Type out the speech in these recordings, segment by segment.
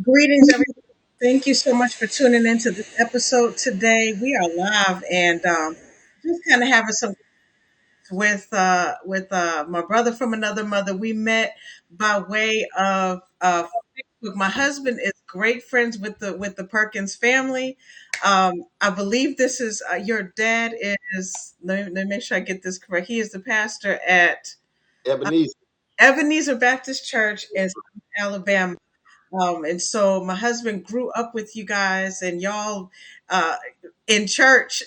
Greetings, everyone. Thank you so much for tuning into this episode today. We are live and just kind of having some with my brother from another mother. We met by way of Facebook. My husband is great friends with the Perkins family. I believe this is your dad is. Let me make sure I get this correct. He is the pastor at Ebenezer. Ebenezer Baptist Church in South Alabama. And so my husband grew up with you guys and y'all uh, in church.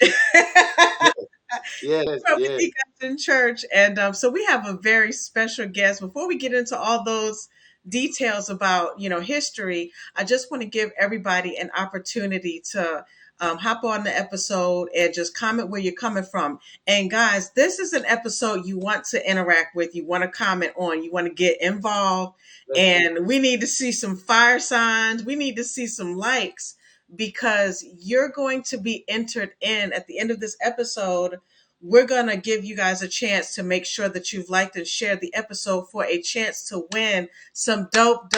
Yes, Grew up with yes. you guys in church. And so we have a very special guest. Before we get into all those details about, history, I just want to give everybody an opportunity to hop on the episode and just comment where you're coming from. And guys, this is an episode you want to interact with, you want to comment on, you want to get involved, Let's do it. and we need to see some fire signs. We need to see some likes because you're going to be entered in at the end of this episode. We're going to give you guys a chance to make sure that you've liked and shared the episode for a chance to win some dope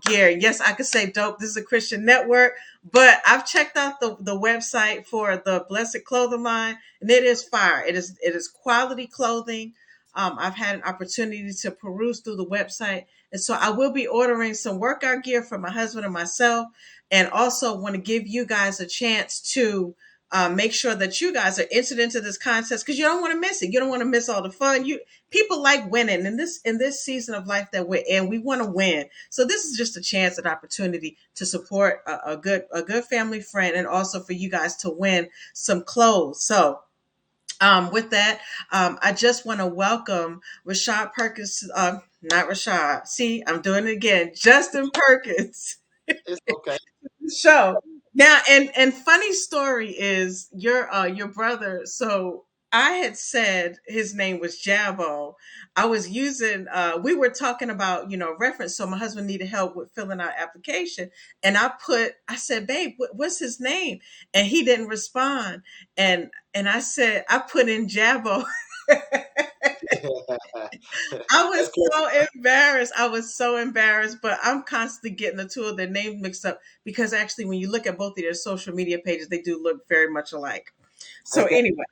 gear. Yes, I could say dope. This is a Christian network, but I've checked out the website for the Blessed Clothing line, and it is fire. It is quality clothing. I've had an opportunity to peruse through the website, and so I will be ordering some workout gear for my husband and myself, and also want to give you guys a chance to make sure that you guys are entered into this contest because you don't want to miss it. You don't want to miss all the fun. You people like winning in this season of life that we're in. We want to win. So this is just a chance, an opportunity to support a good family friend, and also for you guys to win some clothes. So with that, I just want to welcome Rashad Perkins. Not Rashad. See, I'm doing it again. Justin Perkins It's okay. show. Now, and funny story is your brother. So I had said his name was Jabo. I was using we were talking about, reference. So my husband needed help with filling out application. And I said, babe, what's his name? And he didn't respond. And I said, I put in Jabo. I was That's close. so embarrassed. I was so embarrassed, but I'm constantly getting the two of their names mixed up because actually, when you look at both of their social media pages, they do look very much alike. So, That's anyway,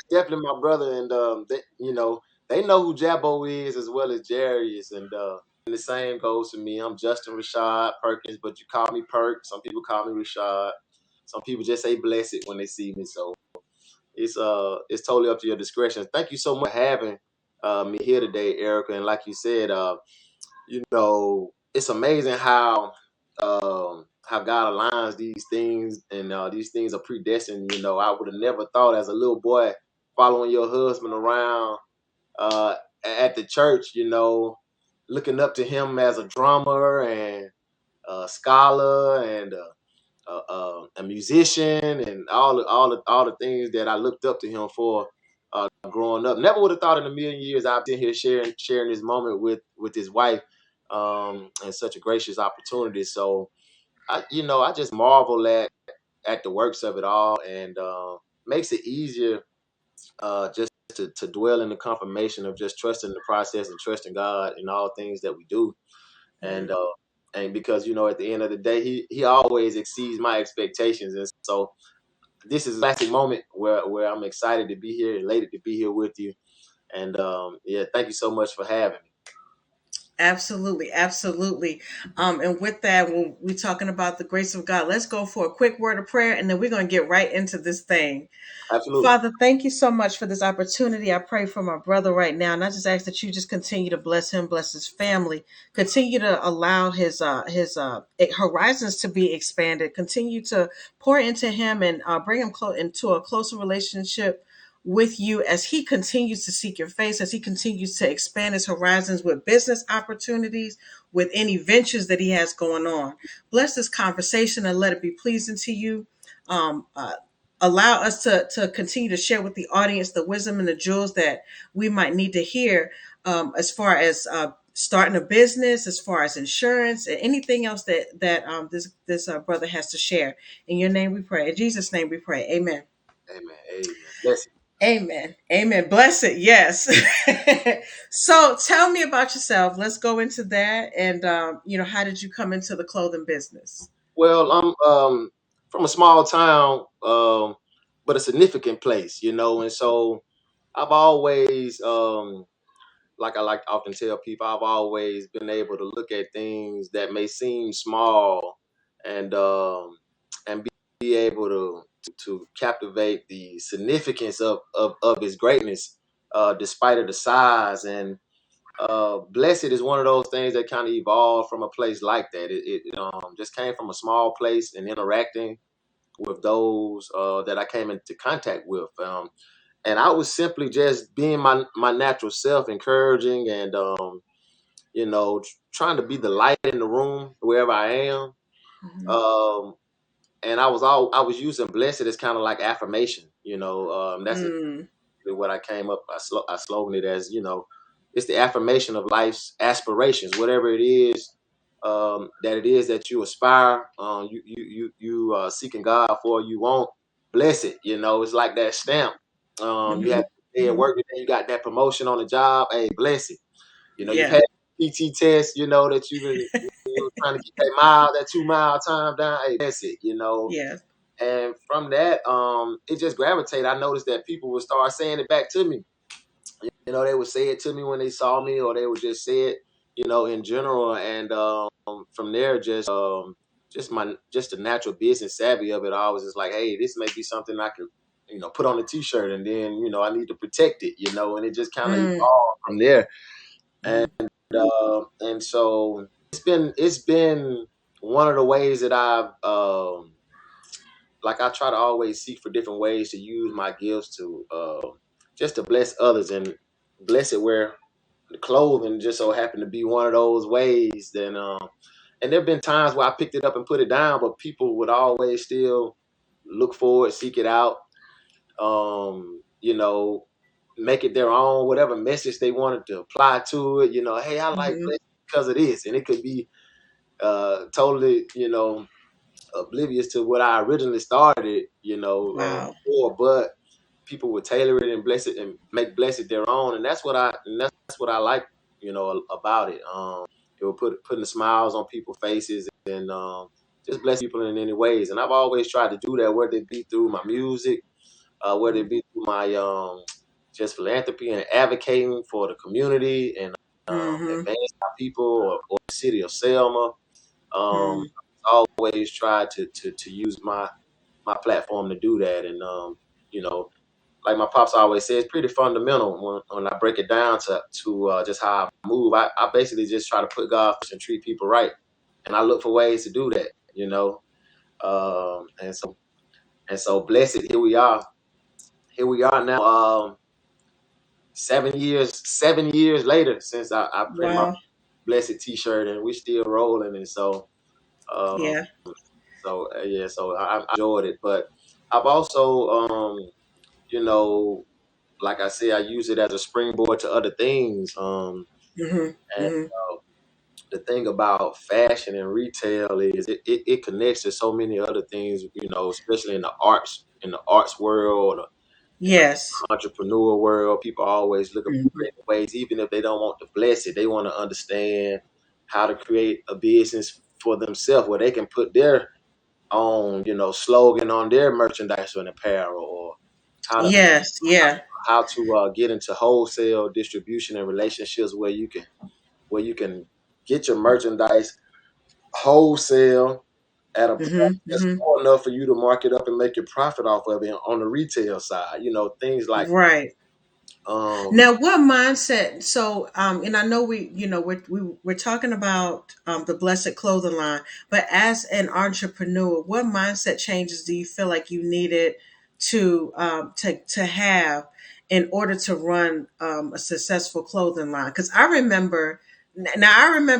definitely my brother, and they know who Jabbo is as well as Jerry is, and the same goes for me. I'm Justin Rashad Perkins, but you call me Perk. Some people call me Rashad. Some people just say Blessed when they see me. So it's totally up to your discretion. Thank you so much for having me here today, Erica. And like you said, it's amazing how God aligns these things, and these things are predestined. I would have never thought as a little boy following your husband around uh, at the church, looking up to him as a drummer and a scholar and a musician and all the things that I looked up to him for growing up. Never would have thought in a million years I'd been here sharing this moment with his wife, and such a gracious opportunity. So I just marvel at the works of it all, and makes it easier just to dwell in the confirmation of just trusting the process and trusting God in all things that we do. And because at the end of the day, he always exceeds my expectations, and so this is a classic moment where I'm excited to be here, elated to be here with you. And yeah, thank you so much for having me. absolutely, absolutely. And with that, when we're talking about the grace of God, let's go for a quick word of prayer, and then we're going to get right into this thing. Absolutely. Father, thank you so much for this opportunity. I pray for my brother right now, and I just ask that you just continue to bless him, bless his family, continue to allow his horizons to be expanded, continue to pour into him and bring him into a closer relationship with you as he continues to seek your face, as he continues to expand his horizons with business opportunities, with any ventures that he has going on. Bless this conversation and let it be pleasing to you. Um, uh, Allow us to continue to share with the audience the wisdom and the jewels that we might need to hear, as far as starting a business, as far as insurance, and anything else that this brother has to share. In your name we pray. In Jesus' name we pray. Amen. Amen. Amen. Bless you. Amen. Amen. Bless it. Yes. So tell me about yourself. Let's go into that. And, how did you come into the clothing business? Well, I'm from a small town, but a significant place, and so I've always, like I like to often tell people, I've always been able to look at things that may seem small and be able to captivate the significance of its greatness, despite of the size. And blessed is one of those things that kind of evolved from a place like that. It just came from a small place and interacting with those that I came into contact with. And I was simply just being my natural self, encouraging and trying to be the light in the room wherever I am. Hmm. Um, and I was using blessed as kind of like affirmation. That's Mm, what I came up. I slogan it as it's the affirmation of life's aspirations, whatever it is that it is that you aspire, you seeking God for, you want, bless it. It's like that stamp. You hmm. had to day at Hmm. work, and then you got that promotion on the job. Hey, bless it. You've Yeah. had PT test. That you've been trying to get that mile, that 2 mile time down. Hey, bless it. Yeah. And from that, it just gravitated. I noticed that people would start saying it back to me. They would say it to me when they saw me, or they would just say it, in general. And from there, just the natural business savvy of it all was just like, hey, this may be something I could, put on a T-shirt, and then I need to protect it, and it just kind of Mm, evolved from there. And mm, and so it's been one of the ways that I've like I try to always seek for different ways to use my gifts to just to bless others, and bless it where the clothing just so happened to be one of those ways. Then and there've been times where I picked it up and put it down, but people would always still look for it, seek it out, make it their own, whatever message they wanted to apply to it. Hey, I like hmm. blessed because of this, and it could be totally, oblivious to what I originally started, Wow. for, but people would tailor it and bless it and make bless it their own, and that's what I like, about it. It will putting the smiles on people's faces, and just bless people in any ways. And I've always tried to do that, whether it be through my music, whether it be through my just philanthropy and advocating for the community and Mm-hmm. advancing our people, or the city of Selma. Mm, Always tried to use my platform to do that. And you know, like my pops always says, it's pretty fundamental when I break it down to just how I move. I basically just try to put God first and treat people right, and I look for ways to do that. And so blessed. Here we are now. 7 years later since I print my wow. blessed T-shirt, and we're still rolling. And um, Yeah. yeah, so I enjoyed it. But I've also, you know, like I said, I use it as a springboard to other things. Hmm. And Hmm. the thing about fashion and retail is it connects to so many other things, especially in the arts world, in the Yes. entrepreneur world. People always looking for Hmm. creative ways, even if they don't want to bless it, they want to understand how to create a business for themselves where they can put their own, slogan on their merchandise and apparel, or how to Yes. Yeah. get into wholesale distribution and relationships where you can get your merchandise wholesale at a price Hmm. that's Hmm. low enough for you to mark it up and make your profit off of it on the retail side. Things like Right. um Now, what mindset? So, and I know we're talking about the Blessed Clothing line, but as an entrepreneur, what mindset changes do you feel like you needed to have in order to run a successful clothing line? Because I remember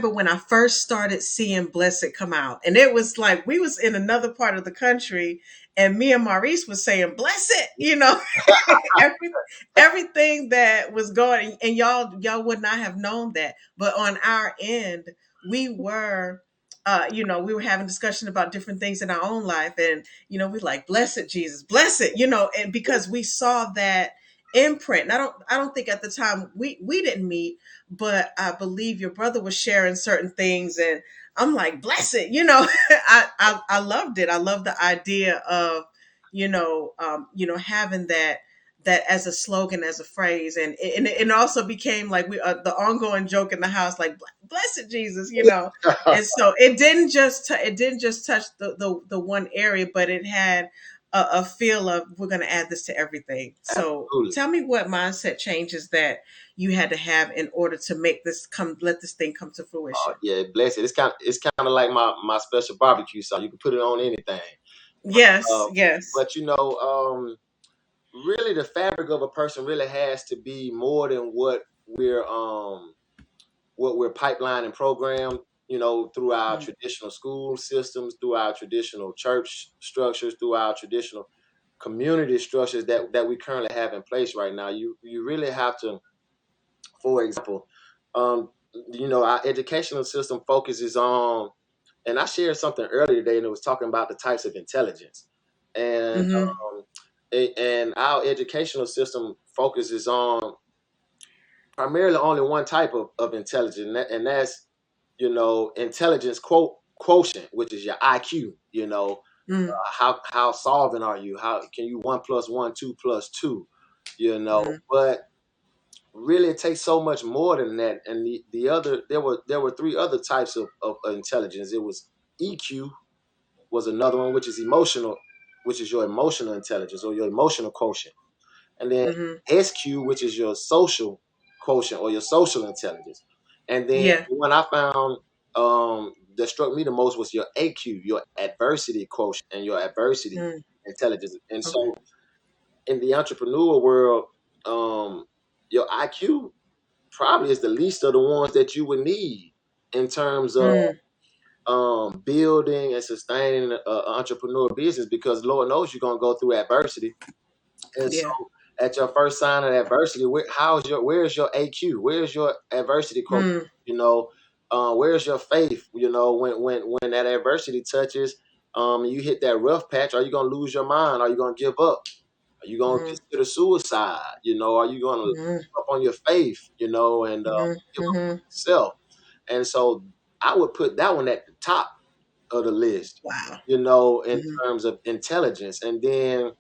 when I first started seeing Blessed come out, and it was like we was in another part of the country, and me and Maurice was saying Blessed. every, everything that was going, and y'all would not have known that, but on our end we were we were having discussion about different things in our own life, and we like blessed Jesus, blessed, and because we saw that imprint. And I don't think at the time we didn't meet, but I believe your brother was sharing certain things, and I'm like, bless it, I loved it. I love the idea of, having that as a slogan, as a phrase, and it also became like we the ongoing joke in the house, like blessed Jesus, and so it didn't just touch the one area, but it had a feel of, we're going to add this to everything. So Absolutely. tell me what mindset changes that you had to have in order to let this thing come to fruition. Yeah, bless it. It's kind of like my special barbecue sauce. You can put it on anything. Yes, Uh, yes. but really the fabric of a person really has to be more than what we're pipeline and programmed, through our Mm, traditional school systems, through our traditional church structures, through our traditional community structures that we currently have in place right now. You really have to, for example, um, our educational system focuses on, and I shared something earlier today, and it was talking about the types of intelligence, and mm-hmm, and our educational system focuses on primarily only one type of intelligence, and that's intelligence quotient, which is your IQ. mm, How solvent are you? How can you 1 + 1 2 + 2? mm, But really, it takes so much more than that. And the other there were three other types of intelligence. It was EQ was another one, which is emotional, which is your emotional intelligence or your emotional quotient, and then mm-hmm. SQ, which is your social quotient or your social intelligence. And then Yeah. the one I found that struck me the most was your AQ, your adversity quotient and your adversity Mm, intelligence. And okay. so in the entrepreneur world, your IQ probably is the least of the ones that you would need in terms of Mm, building and sustaining an entrepreneur business, because Lord knows you're gonna go through adversity. And so, yeah. at your first sign of adversity, where's your AQ? Where's your adversity quotient? Mm, You know, where's your faith? When that adversity touches, you hit that rough patch. Are you gonna lose your mind? Are you gonna give up? Are you gonna mm, consider suicide? Are you gonna mm, give up on your faith? And mm, give up on mm. yourself? And so, I would put that one at the top of the list. Wow. In Mm-hmm, terms of intelligence, and then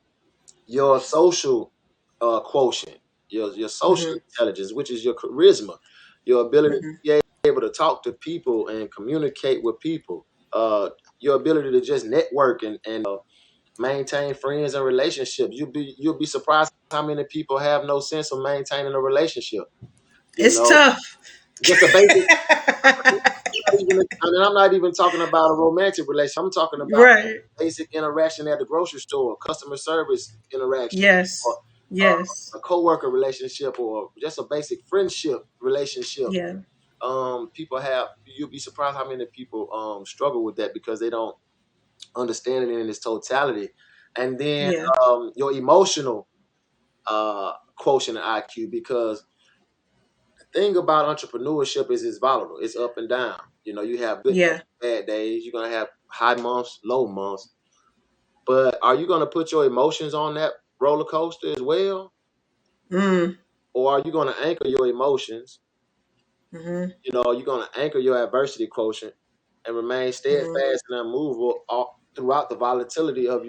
your social quotient, your social mm-hmm, intelligence, which is your charisma, your ability to mm-hmm. be able to talk to people and communicate with people, your ability to just network and maintain friends and relationships. You'll be surprised how many people have no sense of maintaining a relationship. You It's know, tough. just a basic. I'm not even talking about a romantic relationship. I'm talking about Right. basic interaction at the grocery store, customer service interaction, or Yes. Yes. a coworker relationship, or just a basic friendship relationship. Yeah. People have. You'll be surprised how many people struggle with that because they don't understand it in its totality. And then Yeah. your emotional quotient and IQ, because the thing about entrepreneurship is it's volatile. It's up and down. You have good Yeah. days, bad days. You're gonna have high months, low months. But are you gonna put your emotions on that roller coaster as well, Mm, or are you gonna anchor your emotions? mm-hmm, You're gonna anchor your adversity quotient and remain mm-hmm, steadfast and unmovable throughout the volatility of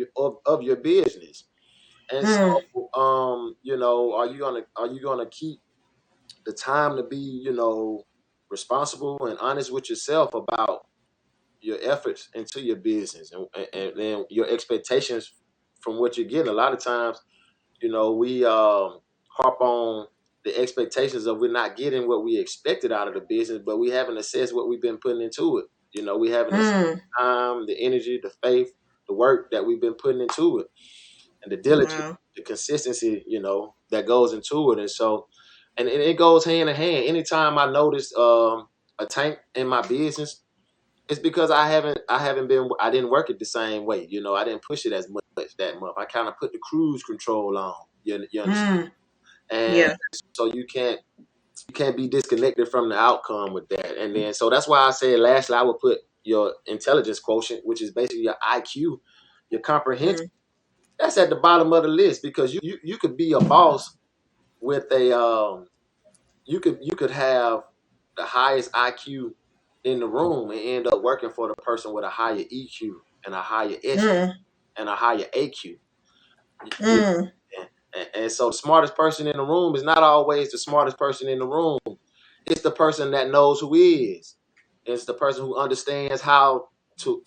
your business. And mm, so, are you gonna keep the time to be, responsible and honest with yourself about your efforts into your business and your expectations from what you're getting? A lot of times, we harp on the expectations of we're not getting what we expected out of the business, but we haven't assessed what we've been putting into it. We haven't assessed mm. the time, the energy, the faith, the work that we've been putting into it, and the diligence, Wow. the consistency, that goes into it. And so, and it goes hand in hand. Anytime I notice a tank in my business, it's because I didn't work it the same way. I didn't push it as much that month. I kind of put the cruise control on. You understand? Mm, And yeah. so you can't be disconnected from the outcome with that. And then so that's why I said lastly I would put your intelligence quotient, which is basically your IQ, your comprehension. Mm, That's at the bottom of the list, because you could be a boss with a you could have the highest IQ in the room and end up working for the person with a higher EQ and a higher SQ Mm, and a higher AQ. You, mm. and so the smartest person in the room is not always the smartest person in the room. It's the person that knows who is. It's the person who understands how to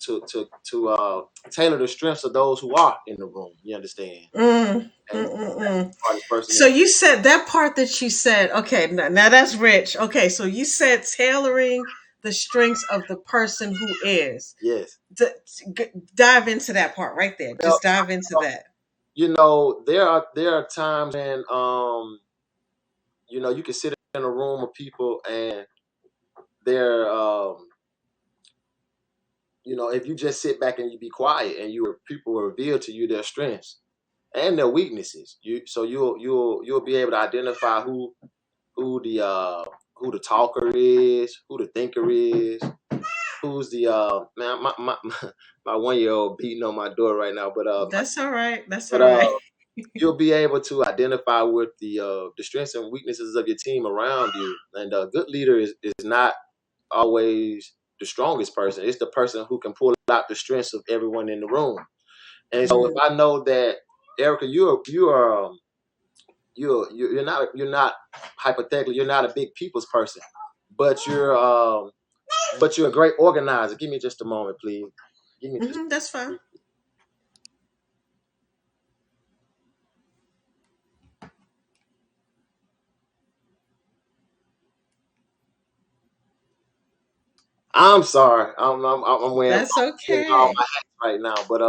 tailor the strengths of those who are in the room. You understand? Mm, And mm, mm, mm. the smartest person in So you said that part that you said, okay, now that's rich. Okay, so you said tailoring the strengths of the person who is. yes. D- Dive into that part right there. Well, Just dive into that. there are times when you can sit in a room of people and they're if you just sit back and you be quiet and people will reveal to you their strengths and their weaknesses. You'll be able to identify who the talker is, who the thinker is, who's the man. My 1 year old beating on my door right now, That's all right. That's but all right. you'll be able to identify with the strengths and weaknesses of your team around you. And a good leader is not always the strongest person. It's the person who can pull out the strengths of everyone in the room. And so if Mm, I know that Erica, you're not hypothetically you're not a big people's person, but you're a great organizer. Give me just a moment, please. Give me just. that's fine. I'm sorry. I'm That's wearing all okay. my hats right now, but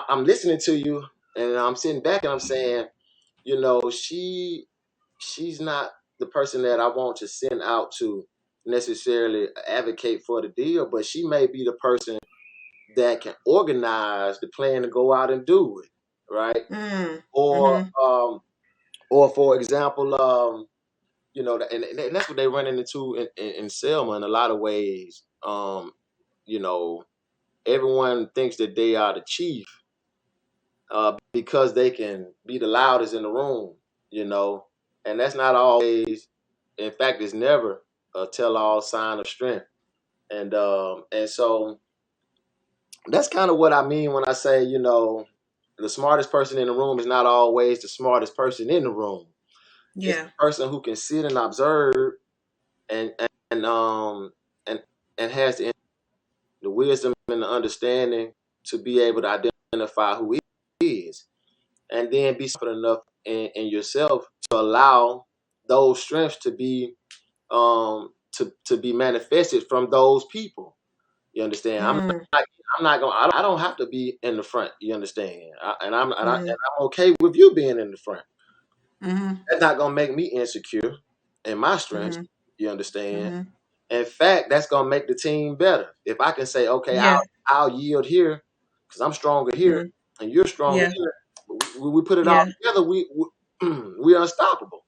I'm listening to you, and I'm sitting back and I'm saying, she's not the person that I want to send out to necessarily advocate for the deal, but she may be the person that can organize the plan to go out and do it, right? Mm, Or mm-hmm, or for example, and that's what they run into in Selma in a lot of ways. You know, everyone thinks that they are the chief because they can be the loudest in the room, you know, and that's not always. In fact, it's never a tell-all sign of strength. And so that's kind of what I mean when I say, the smartest person in the room is not always the smartest person in the room. It's yeah. the person who can sit and observe and and and and has the wisdom and the understanding to be able to identify who he is, and then be confident enough in yourself to allow those strengths to be to be manifested from those people. You understand? Mm, I'm not going. I don't have to be in the front. You understand? And mm, I'm okay with you being in the front. mm-hmm, That's not gonna make me insecure in my strengths. mm-hmm, You understand? mm-hmm. In fact, that's gonna make the team better. If I can say, okay, Yeah. I'll yield here because I'm stronger here Mm, and you're stronger yeah. here. We put it all Yeah. together. We're unstoppable.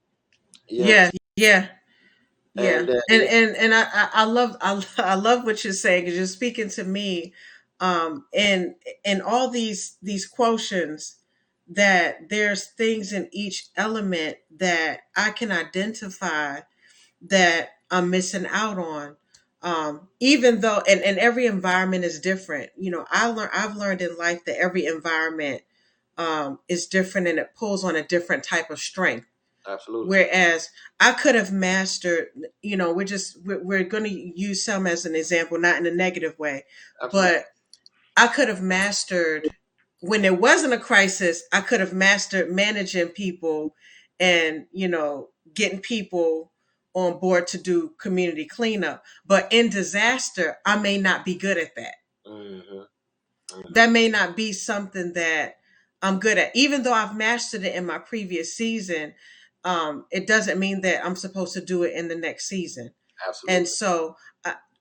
You Yeah. understand? Yeah. Yeah, And and I love I love what you're saying because you're speaking to me, and all these quotients that there's things in each element that I can identify that I'm missing out on. Even though and every environment is different. I've learned in life that every environment is different and it pulls on a different type of strength. absolutely, Whereas I could have mastered, we're going to use some as an example, not in a negative way, absolutely, but I could have mastered when there wasn't a crisis. I could have mastered managing people and getting people on board to do community cleanup. But in disaster, I may not be good at that. hmm That may not be something that I'm good at. Even though I've mastered it in my previous season, it doesn't mean that I'm supposed to do it in the next season. And absolutely. so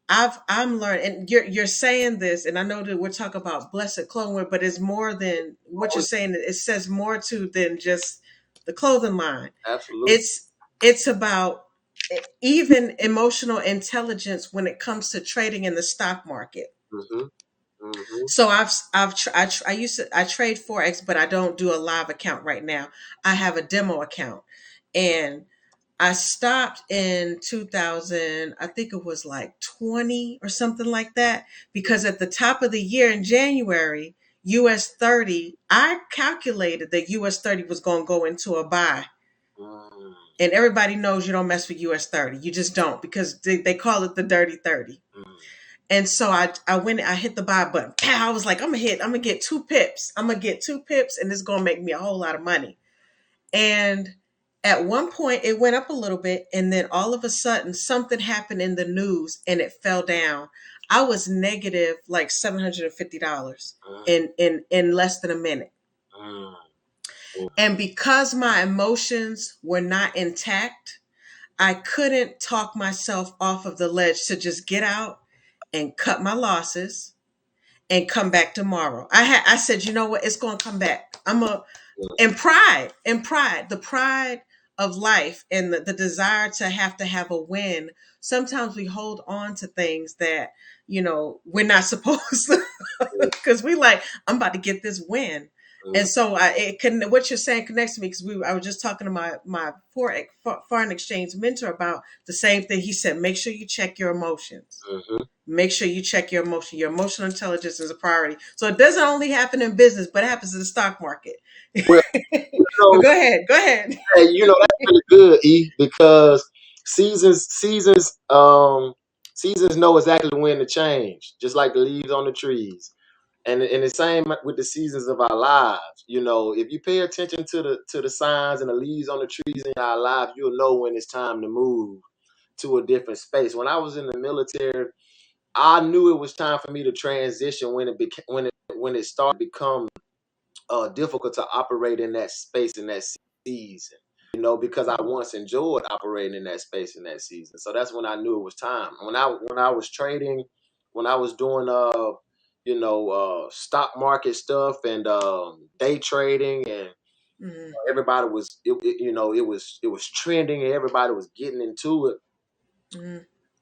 I'm learning, and you're saying this, and I know that we're talking about blessed clothing, but it's more than what you're Oh, saying. It says more to than just the clothing line. absolutely. It's about even emotional intelligence when it comes to trading in the stock market. hmm Mm-hmm. So I used to I trade forex, but I don't do a live account right now. I have a demo account, and I stopped in 2000. I think it was like 20 or something like that, because at the top of the year in January, US 30, I calculated that US 30 was going to go into a buy. Mm-hmm. And everybody knows you don't mess with US 30. You just don't, because they call it the dirty 30. And so I went, I hit the buy button. Pow, I was like, I'm gonna get 2 pips. I'm gonna get 2 pips, and it's gonna make me a whole lot of money. And at one point it went up a little bit, and then all of a sudden something happened in the news and it fell down. I was negative like $750 in less than a minute. And because my emotions were not intact, I couldn't talk myself off of the ledge to just get out and cut my losses and come back tomorrow. I said, you know what? It's going to come back. I'm a and pride, the pride of life, and the desire to have a win. Sometimes we hold on to things that, we're not supposed to, because we like, I'm about to get this win. And so what you're saying connects to me, because I was just talking to my foreign exchange mentor about the same thing. He said, make sure you check your emotions. Mm-hmm. Make sure you check your emotion. Your emotional intelligence is a priority. So it doesn't only happen in business, but it happens in the stock market. Well, But go ahead. Go ahead. hey, that's really good, E, because seasons know exactly when to change, just like the leaves on the trees. And the same with the seasons of our lives. If you pay attention to the signs and the leaves on the trees in our lives, you'll know when it's time to move to a different space. When I was in the military, I knew it was time for me to transition when it started to become difficult to operate in that space in that season. Because I once enjoyed operating in that space in that season. So that's when I knew it was time. When I was trading, when I was doing stock market stuff and day trading, and Mm-hmm. everybody was it was trending and everybody was getting into it. Mm-hmm.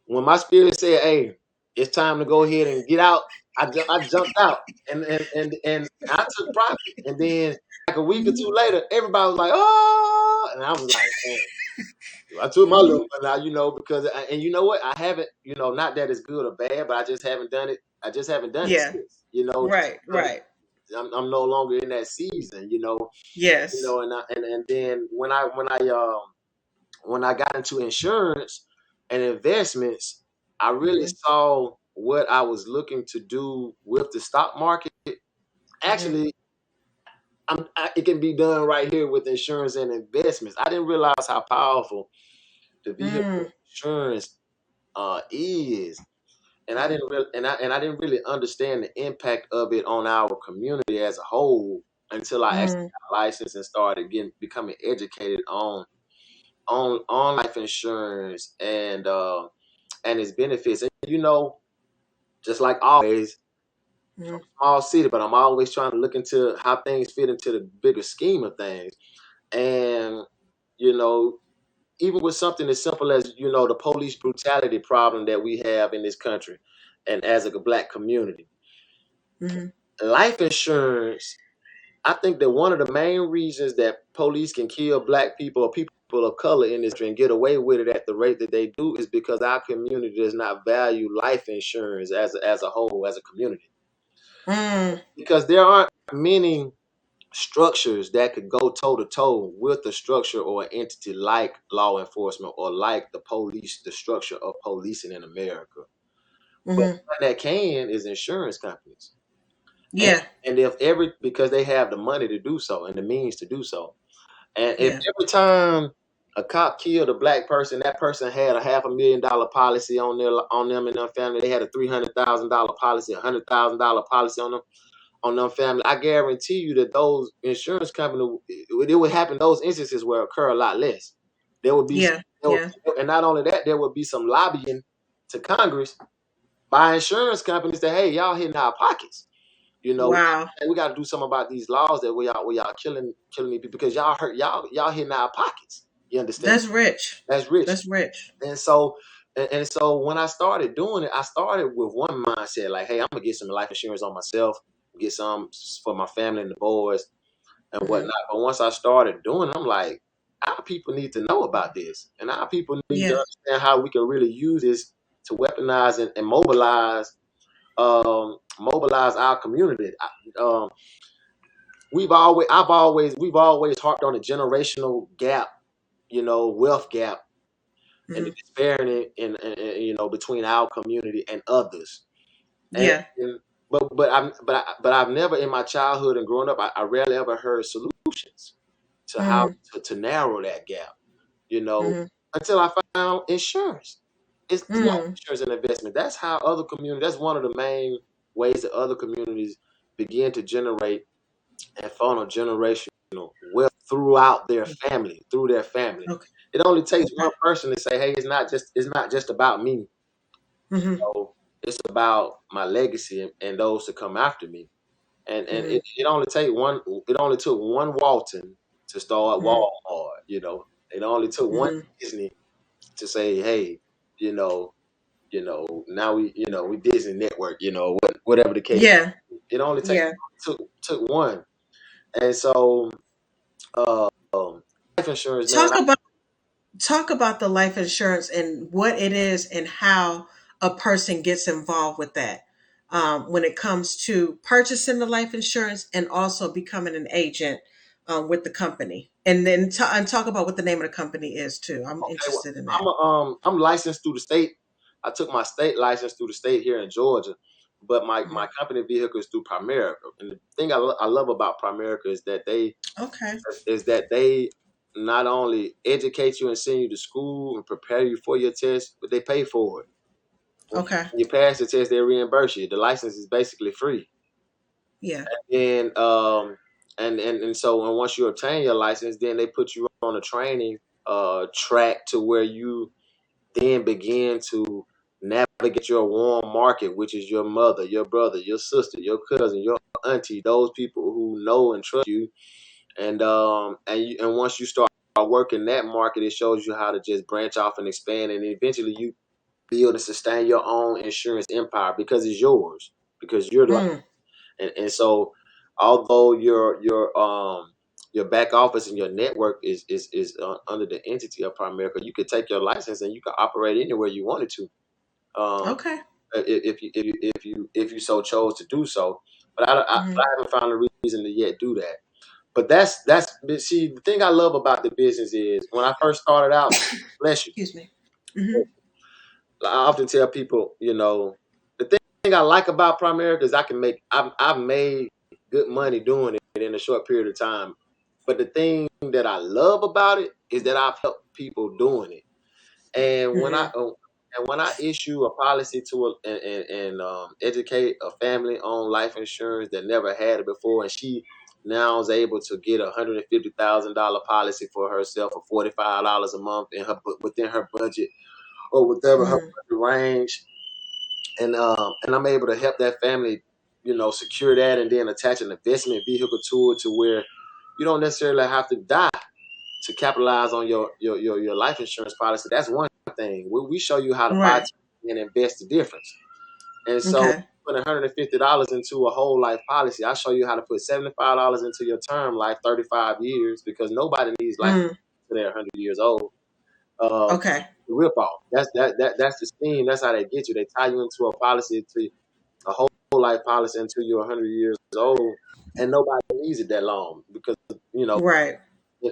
When my spirit said, "Hey, it's time to go ahead and get out," I jumped out and I took profit. And then like a week or two later, everybody was like, "Oh," and I was like, "Man." I took my Mm-hmm. little one out, because and you know what? I haven't, not that it's good or bad, but I just haven't done it. I just haven't done it Yeah. since, Right. because Right. I'm no longer in that season, Yes. and then when I got into insurance and investments, I really Mm-hmm. saw what I was looking to do with the stock market. Mm-hmm. Actually, it can be done right here with insurance and investments. I didn't realize how powerful the vehicle Mm-hmm. insurance is, and I Mm-hmm. didn't really and I didn't really understand the impact of it on our community as a whole until I actually Mm-hmm. got licensed and started becoming educated on life insurance and its benefits. And just like always, from a small city, but I'm always trying to look into how things fit into the bigger scheme of things. And you know, even with something as simple as the police brutality problem that we have in this country, and as a black community, Mm-hmm. life insurance. I think that one of the main reasons that police can kill black people or people of color in this country and get away with it at the rate that they do is because our community does not value life insurance as a whole, as a community. Mm-hmm. Because there aren't many structures that could go toe to toe with a structure or an entity like law enforcement or like the police, the structure of policing in America. But Mm-hmm. one that can is insurance companies. And, Yeah. and if because they have the money to do so and the means to do so. And if Yeah. every time a cop killed a black person, that person had a $500,000 policy on them and their family, they had a $300,000 policy, $100,000 policy on them family. I guarantee you that those insurance companies, it would happen. Those instances will occur a lot less. There would be, Yeah. Yeah. and not only that, there would be some lobbying to Congress by insurance companies that, hey, y'all hitting our pockets. You know, Wow. we got to do something about these laws that we y'all killing these people because y'all hitting our pockets. You understand? That's rich. That's rich. That's rich. And so And so when I started doing it, I started with one mindset, like, hey, I'm gonna get some life insurance on myself, get some for my family and the boys and Hmm. whatnot. But once I started doing it, I'm like, our people need to know about this, and our people need to Yeah. understand how we can really use this to weaponize and mobilize our community. We've always harped on the generational gap, wealth gap, and the Hmm. disparity between our community and others. And, Yeah. and but I've never in my childhood and growing up, I rarely ever heard solutions to how Hmm. to narrow that gap, you know, Hmm. until I found insurance. It's life Hmm. insurance and investment. That's how other communities. That's one of the main ways that other communities begin to generate and funnel generational wealth through their family. Okay. It only takes Okay. one person to say, "Hey, it's not just about me. Hmm. It's about my legacy and those to come after me." And Hmm. it only took one Walton to start Hmm. Walmart. It only took one Hmm. Disney to say, "Hey, you know, now we Disney Network, whatever the case." Yeah. It only Yeah. took one, and so life insurance, man. Talk about talk about the life insurance and what it is and how a person gets involved with that, when it comes to purchasing the life insurance and also becoming an agent, with the company, and then and talk about what the name of the company is too. I'm Okay, well, interested in that. I'm licensed through the state. I took my state license through the state here in Georgia, but my Mhm. company vehicle is through Primerica. And the thing I love about Primerica Okay. is that they not only educate you and send you to school and prepare you for your test, but they pay for it. When Okay. you pass the test, they reimburse you. The license is basically free. Yeah. And once you obtain your license, then they put you on a training track to where you then begin to navigate your warm market, which is your mother, your brother, your sister, your cousin, your auntie, those people who know and trust you. And once you start working that market, it shows you how to just branch off and expand, and eventually you build and sustain your own insurance empire because it's yours, because you're like, Mm. and so although your back office and your network is under the entity of Primerica, you could take your license and you can operate anywhere you wanted to, um, Okay. if you so chose to do so. But Hmm. I haven't found a reason to yet do that. But see, the thing I love about the business is when I first started out, bless you. Excuse me. Hmm. I often tell people, the thing I like about Primerica is I've made good money doing it in a short period of time. But the thing that I love about it is that I've helped people doing it. And Hmm. when I issue a policy and educate a family on life insurance that never had it before, and she now is able to get $150,000 policy for herself for $45 a month within her budget or whatever her Hmm. budget range, and I'm able to help that family, secure that and then attach an investment vehicle to it to where you don't necessarily have to die to capitalize on your life insurance policy. That's one thing. We show you how to buy Right. and invest the difference. And so Okay. put $150 into a whole life policy. I show you how to put $75 into your term life, 35 years, because nobody needs life Mm. until they're 100 years old. Um, Okay. the rip off. That's the scheme. That's how they get you. They tie you into a policy, to a whole life policy until you're 100 years old, and nobody needs it that long because you know Right. by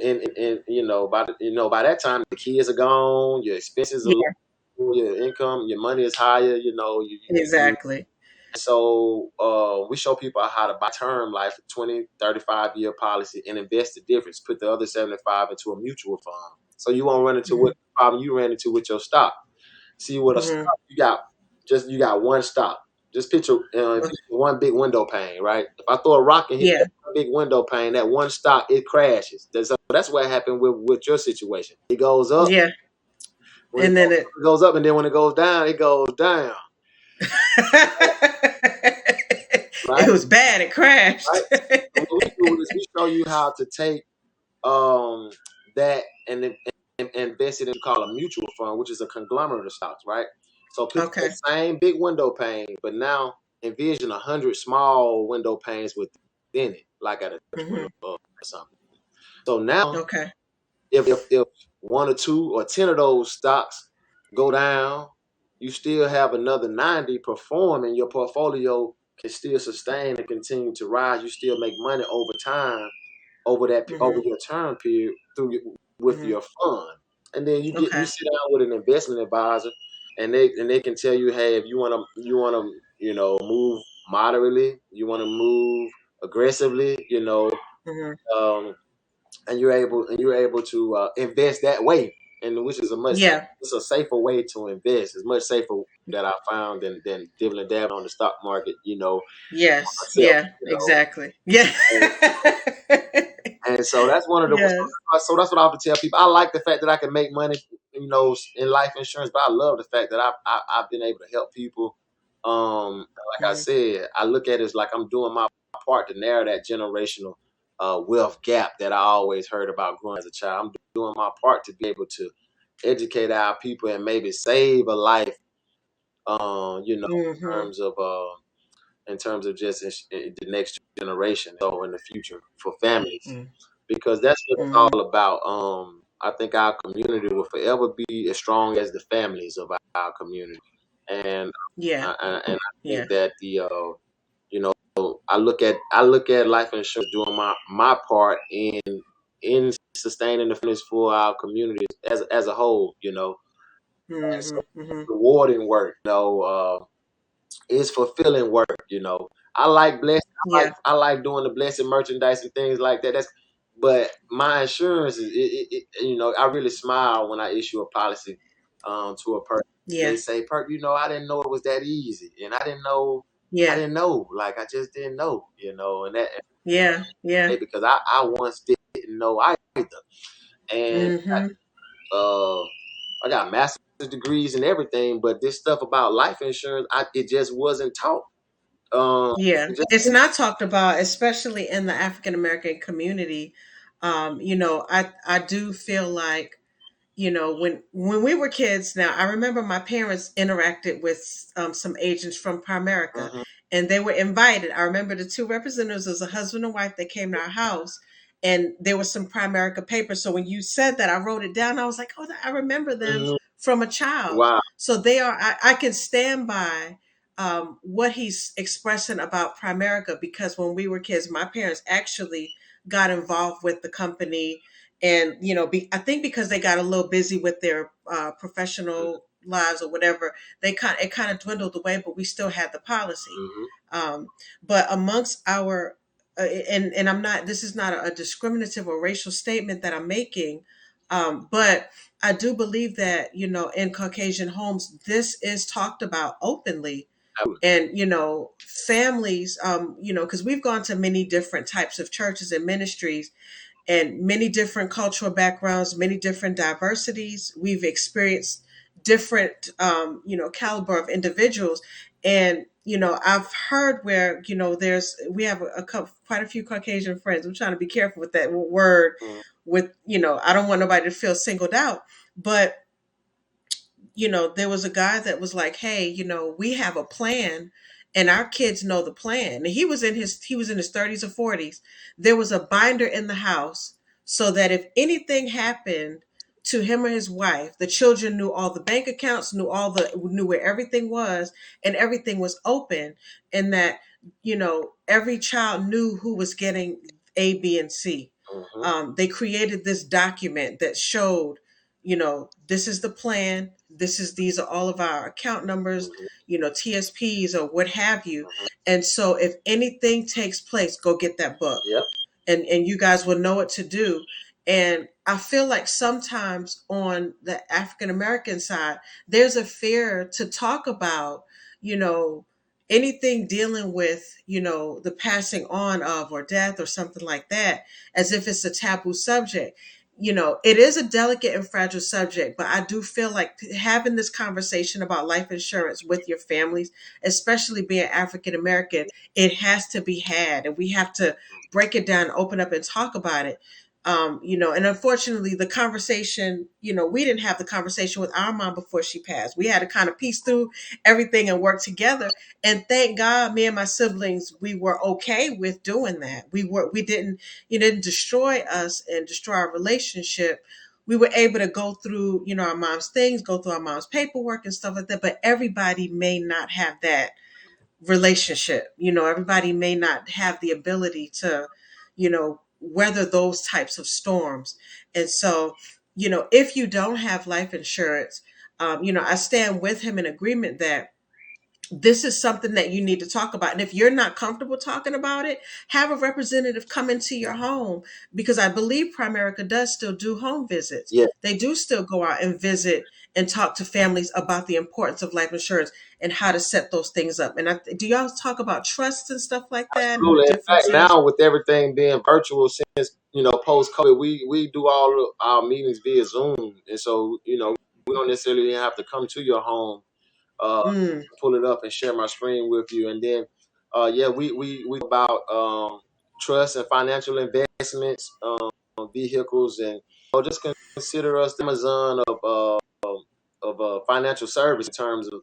that time the kids are gone, your expenses are Yeah. low, your income, your money is higher. Exactly. So we show people how to buy term life, a 20, 35-year policy, and invest the difference. Put the other 75 into a mutual fund. So you won't run into Hmm. what problem you ran into with your stock. See what a stock Hmm. you got one stock. Just picture one big window pane, right? If I throw a rock and hit Yeah. that big window pane, that one stock, it crashes. That's what happened with your situation. It goes up Yeah. when And then it it goes up, and then when it goes down, it goes down. it Right? was bad. It Right? crashed. So what we do is we show you how to take um that and invested in what you call a mutual fund, which is a conglomerate of stocks, right? So picture the Okay. same big window pane, but now envision 100 small window panes within it, like at a church window Mhm. or something. So now, Okay. if one or two or 10 of those stocks go down, you still have another 90 perform, and your portfolio can still sustain and continue to rise. You still make money over time, over Mhm. your term period with Mhm. your fund. And then you Okay. sit down with an investment advisor, and they can tell you, hey, if you wanna move moderately, you wanna move aggressively, Mhm. um, and you're able to invest that way, and which is a much Yeah. it's a safer way to invest. It's much safer that I found than dibbling dabbling on the stock market, Yes. myself, Yeah. Exactly. Yeah. and so that's one of the Yes. so that's what I have to tell people. I like the fact that I can make money, in life insurance, but I love the fact that I've been able to help people. Like I Mhm. said, I look at it as like I'm doing my part to narrow that generational wealth gap that I always heard about growing as a child. I'm doing my part to be able to educate our people and maybe save a life. Mhm. Terms of in terms of just the next generation, so in the future for families, Mhm. because that's what it's Mhm. all about. I think our community will forever be as strong as the families of our community, and Yeah. I Yeah. think that you know, I look at life insurance doing my part in sustaining the families for our communities as a whole, and so Mhm. Mhm. rewarding work, it's fulfilling work. I like blessing. Yeah. I like doing the blessing merchandise and things like that. But my insurance is I really smile when I issue a policy to a person. They Yeah. say, "Perk, I didn't know it was that easy, and I Yeah. didn't know, like I just didn't know, and that Yeah. Yeah. because I once didn't know either, and Mhm. uh, I got master's degrees and everything, but this stuff about life insurance, it just wasn't taught. Yeah, It just it's not talked about, especially in the African American community. I do feel like, when we were kids. Now I remember my parents interacted with some agents from Primerica, mhm, and they were invited. I remember the two representatives as a husband and wife that came to our house, and there was some Primerica papers. So when you said that, I wrote it down. I was like, oh, I remember them mhm. from a child. Wow. So they are. I can stand by what he's expressing about Primerica, because when we were kids, my parents actually got involved with the company, and I think because they got a little busy with their professional lives or whatever, it kind of dwindled away, but we still had the policy. Mhm, um, but amongst our and I'm not, this is not a discriminative or racial statement that I'm making, but I do believe that, in Caucasian homes, this is talked about openly. absolutely. And families, because we've gone to many different types of churches and ministries, and many different cultural backgrounds, many different diversities. We've experienced different, caliber of individuals. And, I've heard where, we have a couple, quite a few Caucasian friends. I'm trying to be careful with that word, Mhm, I don't want nobody to feel singled out. But there was a guy that was like, "Hey, we have a plan, and our kids know the plan." And he was in his 30s or 40s. There was a binder in the house so that if anything happened to him or his wife, the children knew all the bank accounts, knew where everything was, and everything was open, and that every child knew who was getting A, B, and C. mhm, They created this document that showed, this is the plan. These are all of our account numbers, mhm, TSPs or what have you. mhm. And so if anything takes place, go get that book, Yep. and you guys will know what to do. And I feel like sometimes on the African American side, there's a fear to talk about, you know, anything dealing with, the passing on of or death or something like that, as if it's a taboo subject. It is a delicate and fragile subject, but I do feel like having this conversation about life insurance with your families, especially being African American, it has to be had, and we have to break it down, open up, and talk about it. And unfortunately the conversation, we didn't have the conversation with our mom before she passed. We had to kind of piece through everything and work together. And thank God, me and my siblings, we were okay with doing that. We didn't, didn't destroy us and destroy our relationship. We were able to go through, our mom's things, go through our mom's paperwork and stuff like that. But everybody may not have that relationship. Everybody may not have the ability to, weather those types of storms. And so, if you don't have life insurance, I stand with him in agreement that this is something that you need to talk about. And if you're not comfortable talking about it, have a representative come into your home, because I believe Primerica does still do home visits. Yeah, They do still go out and visit and talk to families about the importance of life insurance and how to set those things up. And do y'all talk about trusts and stuff like that and the absolutely. In fact, differences? now with everything being virtual since post COVID, we do all of our meetings via Zoom, and so we don't necessarily have to come to your home, uh, Mm, pull it up and share my screen with you. And then, yeah, we about trust and financial investments, vehicles, and just consider us the Amazon of financial service in terms of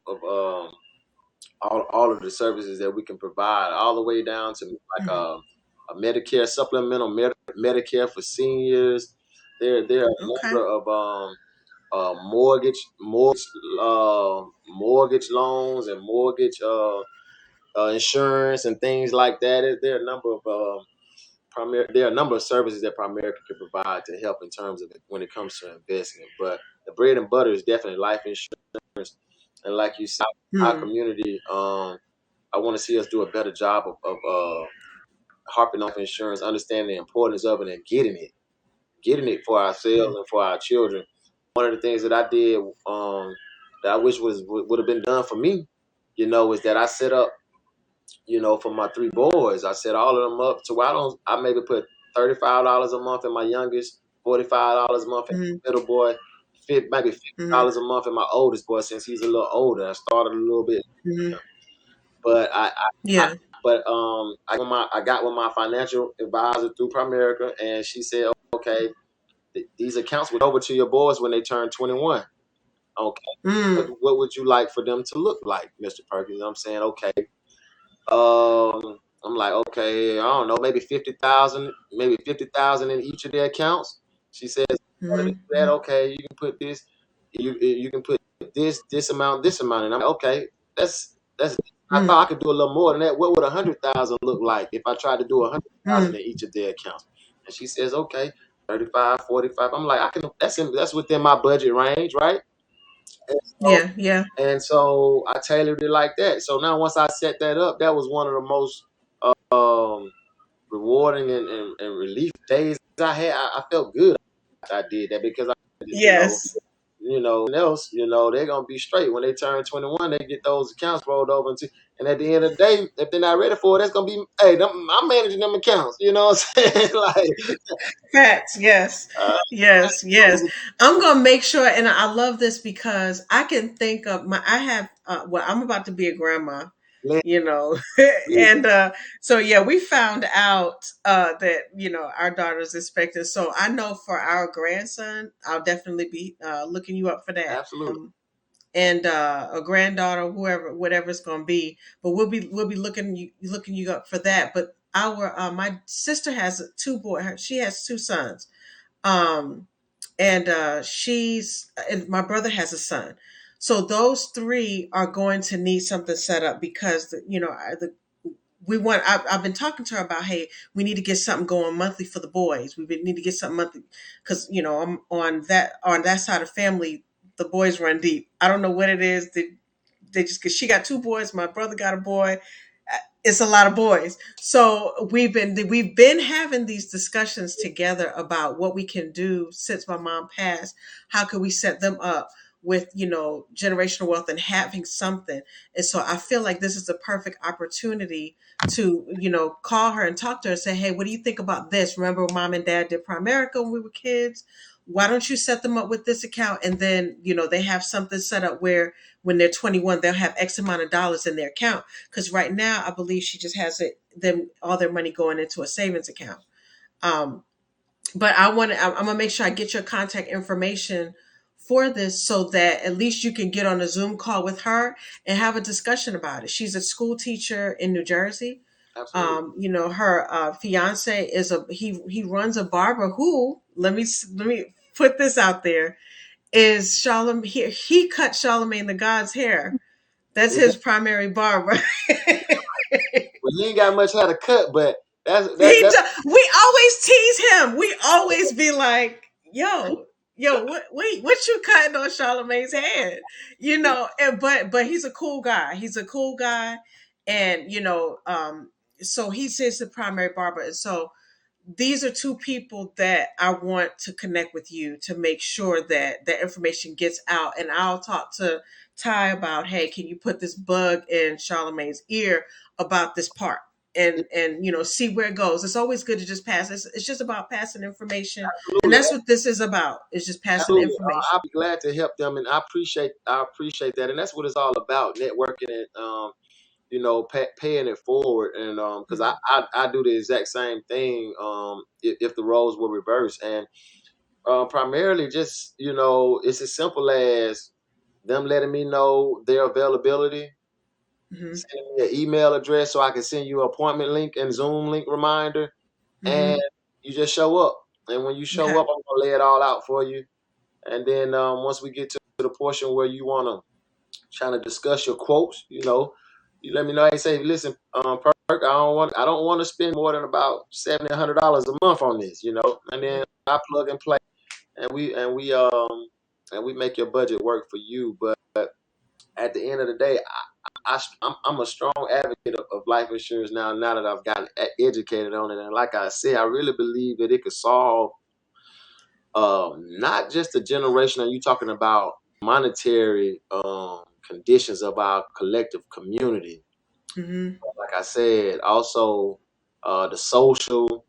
all of the services that we can provide, all the way down to like mm, a Medicare supplemental, Medicare for seniors. There are a okay. number of mortgage loans and mortgage insurance and things like that. There are a number of there are a number of services that Primerica can provide to help in terms of when it comes to investing. But the bread and butter is definitely life insurance, and like you said, our Mm, community. I want to see us do a better job of harping on insurance, understanding the importance of it, and getting it for mm, ourselves and for our children. One of the things that I did, that I wish would have been done for me, is that I set up, for my three boys. I set all of them up to where I maybe put $35 a month in my youngest, $45 a month in mm, my middle boy, maybe mm, $50 a month in my oldest boy, since he's a little older. I started a little bit, mm. but I Yeah. but I got with my financial advisor through Primerica, and she said, okay, these accounts would over to your boys when they turn 21. Okay, Mm, what would you like for them to look like, Mr. Perkins? I'm saying, okay. I'm like, okay, I don't know, maybe 50,000, in each of their accounts. She says, "Wanted to mm, do that, okay, you can put this, you can put this amount, and I'm like, okay, that's. I mm, thought I could do a little more than that. What would 100,000 look like if I tried to do 100,000 mm. in each of their accounts? And she says, okay, 35, 45. I'm like, I can. That's within my budget range, right? And so Yeah. Yeah. I tailored it like that. So now once I set that up, that was one of the most um, rewarding and relief days I had. I felt good after I did that, because Yes. else, they're gonna be straight when they turn 21. They get those accounts rolled over into, and at the end of the day, if they're not ready for it, that's gonna be, hey, I'm managing them accounts. You know what I'm saying? Like, Facts. Yes. uh, Yes. Yes. I'm gonna make sure, and I love this because I can think of my. I have. Well, I'm about to be a grandma. let You know, me- and so yeah, we found out that our daughter's expecting. So I know for our grandson, I'll definitely be looking you up for that. absolutely, And a granddaughter, whoever, whatever it's going to be. But we'll be looking you up for that. But our my sister has two boys. She has two sons. Um, and my brother has a son. So those three are going to need something set up because we want. I've been talking to her about, hey, we need to get something going monthly for the boys. Need to get something monthly because I'm on that side of family. The boys run deep. I don't know what it is. They just, because she got two boys, my brother got a boy. It's a lot of boys. So we've been having these discussions together about what we can do since my mom passed. How can we set them up with generational wealth and having something? And so I feel like this is the perfect opportunity to call her and talk to her and say, hey, what do you think about this? Remember, mom and dad did Primerica when we were kids. Why don't you set them up with this account? And then they have something set up where when they're 21 they'll have X amount of dollars in their account, because right now I believe she just has them all their money going into a savings account. um but I'm gonna make sure I get your contact information for this so that at least you can get on a Zoom call with her and have a discussion about it. She's a school teacher in New Jersey. Absolutely. Her fiance is a he runs a barber who, let me put this out there, is Charlemagne. He cut Charlemagne the God's hair. That's Is that, his primary barber. well, you ain't got much how to cut, but that's We always tease him. We always be like, yo, what you cutting on Charlemagne's head? And but he's a cool guy. He's a cool guy, and so he's the primary barber, and so these are two people that I want to connect with you to make sure that the information gets out. And I'll talk to Ty about, hey, can you put this bug in Charlemagne's ear about this part? And see where it goes. It's always good to just pass. It's just about passing information, and absolutely that's what this is about. It's just passing absolutely. information. I'll be glad to help them, and I appreciate that, and that's what it's all about: networking and paying it forward. And because Mhm. I do the exact same thing if the roles were reversed. And primarily just it's as simple as them letting me know their availability, Mhm. sending me an email address so I can send you an appointment link and Zoom link reminder, and Mhm. you just show up. And when you show Okay. up, I'm gonna lay it all out for you. And then once we get to the portion where you wanna trying to discuss your quotes, you let me know. I say, listen, Perk, I don't want to spend more than about $70-$100 a month on this, and then I plug and play, and we make your budget work for you. But at the end of the day, I'm a strong advocate of life insurance now that I've gotten educated on it, and like I said, I really believe that it could solve not just the generation. Are you talking about monetary conditions of our collective community? Mhm. Like I said, also the social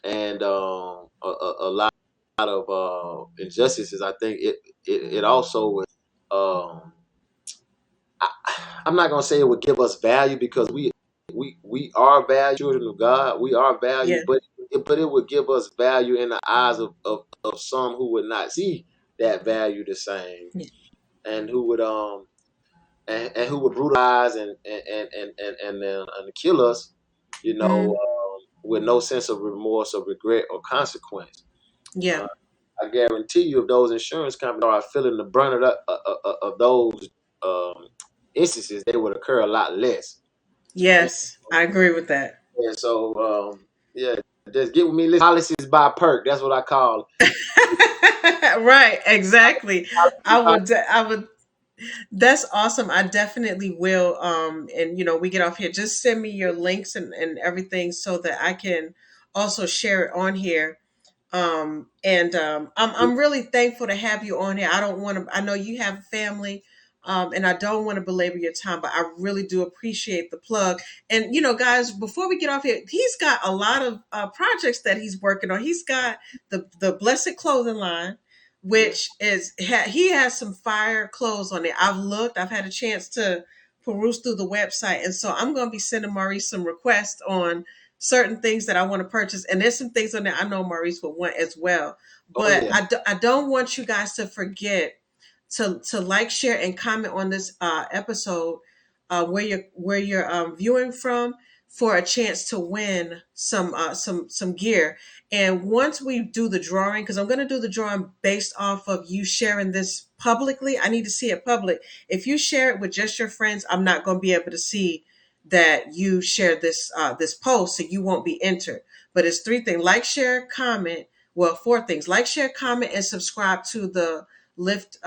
and a lot of injustices. I think it also would. Um, I, I'm not gonna say it would give us value because we are valued children of God. We are Yeah. valued, but it would give us value in the eyes of some who would not see that value the same, Yeah. and who would and who would brutalize and kill us, Mhm. with no sense of remorse or regret or consequence. Yeah. Uh, I guarantee you, if those insurance companies are feeling the brunt of those um, instances, they would occur a lot less. And, Yes, I agree with that. and so, yeah, just get with me. Listen, policies by perk. That's what I call Right, exactly. it. I would. That's awesome. I definitely will. And we get off here. Just send me your links and everything so that I can also share it on here. And I'm really thankful to have you on here. I don't want to. I know you have a family, and I don't want to belabor your time, but I really do appreciate the plug. And guys, before we get off here, he's got a lot of projects that he's working on. He's got the Blessed Clothing line, Yeah. which he has some fire clothes on there. I've looked. I've had a chance to peruse through the website, and so I'm going to be sending Maurice some requests on certain things that I want to purchase. And there's some things on there I know Maurice would want as well. Oh But yeah. I don't want you guys to forget to like, share, and comment on this episode where you're viewing from for a chance to win some gear. And once we do the drawing, because I'm going to do the drawing based off of you sharing this publicly, I need to see it public. If you share it with just your friends, I'm not going to be able to see that you share this post, so you won't be entered. But it's three things: like, share, comment. Well, four things: like, share, comment, and subscribe to the Lyft